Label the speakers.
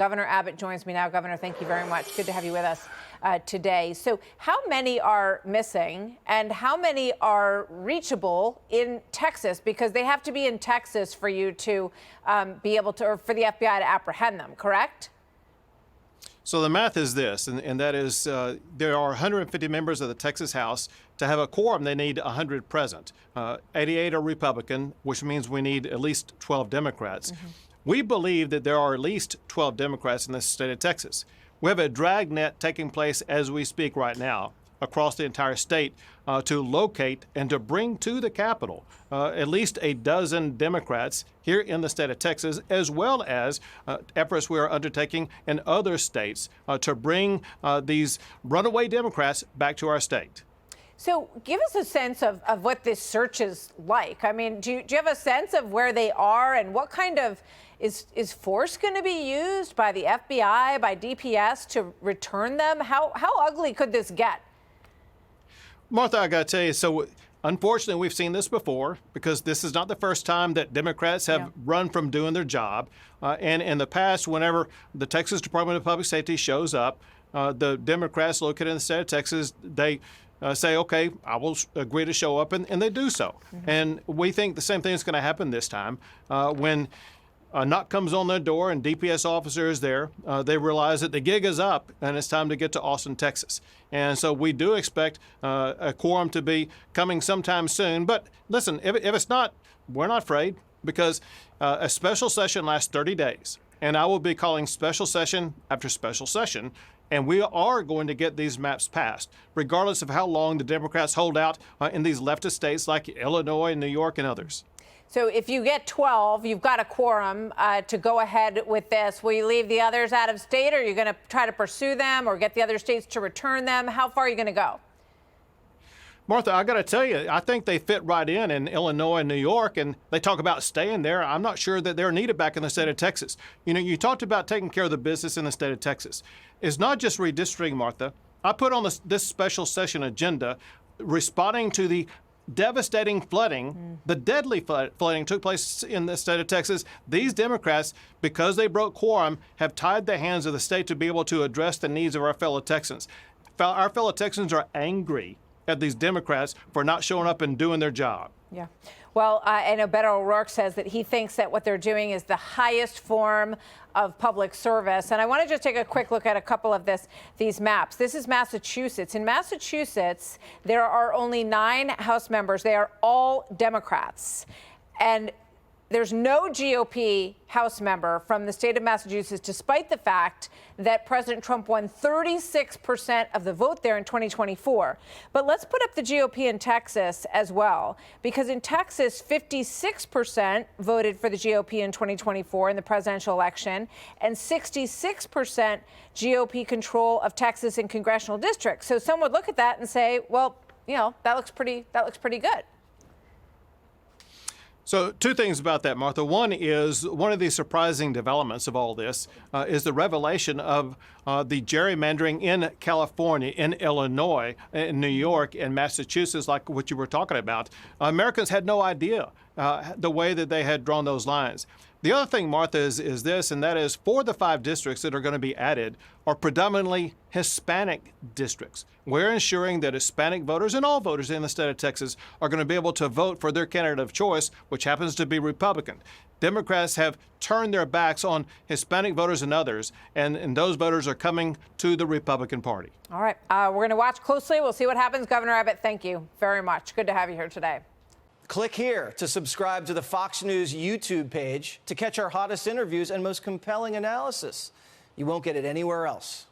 Speaker 1: Governor Abbott joins me now. Governor, thank you very much. Good to have you with us today. So how many are missing and how many are reachable in Texas? Because they have to be in Texas for you to be able to, or for the FBI to apprehend them, correct?
Speaker 2: So the math is this, and that is there are 150 members of the Texas House. To have a quorum, they need 100 present. 88 are Republican, which means we need at least 12 Democrats. We believe that there are at least 12 Democrats in the state of Texas. We have a dragnet taking place as we speak right now across the entire state to locate and to bring to the Capitol at least a dozen Democrats here in the state of Texas, as well as efforts we are undertaking in other states to bring these runaway Democrats back to our state.
Speaker 1: So give us a sense of what this search is like. I mean, do you have a sense of where they are and what kind of is force going to be used by the FBI, by DPS to return them? How ugly could this get?
Speaker 2: Martha, I got to tell you, so unfortunately, we've seen this before because this is not the first time that Democrats have run from doing their job. And in the past, whenever the Texas Department of Public Safety shows up, the Democrats located in the state of Texas, they say, OK, I will agree to show up, and they do so. And we think the same thing is going to happen this time. When a knock comes on their door and DPS officer is there, they realize that the gig is up and it's time to get to Austin, Texas. And so we do expect a quorum to be coming sometime soon. But listen, if it's not, we're not afraid, because a special session lasts 30 days. And I will be calling special session after special session. And we are going to get these maps passed, regardless of how long the Democrats hold out in these leftist states like Illinois, New York, and others.
Speaker 1: So if you get 12, you've got a quorum to go ahead with this. Will you leave the others out of state, or are you going to try to pursue them or get the other states to return them? How far are you going to go?
Speaker 2: Martha, I got to tell you, I think they fit right in Illinois and New York, and they talk about staying there. I'm not sure that they're needed back in the state of Texas. You know, you talked about taking care of the business in the state of Texas. It's not just redistricting, Martha. I put on this special session agenda responding to the devastating flooding, the deadly flooding took place in the state of Texas. These Democrats, because they broke quorum, have tied the hands of the state to be able to address the needs of our fellow Texans. Our fellow Texans are angry at these Democrats for not showing up and doing their job.
Speaker 1: Yeah. Well, I know Beto O'Rourke says that he thinks that what they're doing is the highest form of public service. And I want to just take a quick look at a couple of these maps. This is Massachusetts. In Massachusetts, there are only 9 House members. They are all Democrats. And there's no GOP House member from the state of Massachusetts, despite the fact that President Trump won 36% of the vote there in 2024. But let's put up the GOP in Texas as well, because in Texas, 56% voted for the GOP in 2024 in the presidential election, and 66% GOP control of Texas in congressional districts. So some would look at that and say, well, you know, that looks pretty good.
Speaker 2: So 2 things about that, Martha. One is, one of the surprising developments of all this is the revelation of the gerrymandering in California, in Illinois, in New York, and Massachusetts, like what you were talking about. Americans had no idea the way that they had drawn those lines. The other thing, Martha, is this, and that is 4 of the 5 districts that are going to be added are predominantly Hispanic districts. We're ensuring that Hispanic voters and all voters in the state of Texas are going to be able to vote for their candidate of choice, which happens to be Republican. Democrats have turned their backs on Hispanic voters and others, and those voters are coming to the Republican Party.
Speaker 1: All right. We're going to watch closely. We'll see what happens. Governor Abbott, thank you very much. Good to have you here today.
Speaker 3: Click here to subscribe to the Fox News YouTube page to catch our hottest interviews and most compelling analysis. You won't get it anywhere else.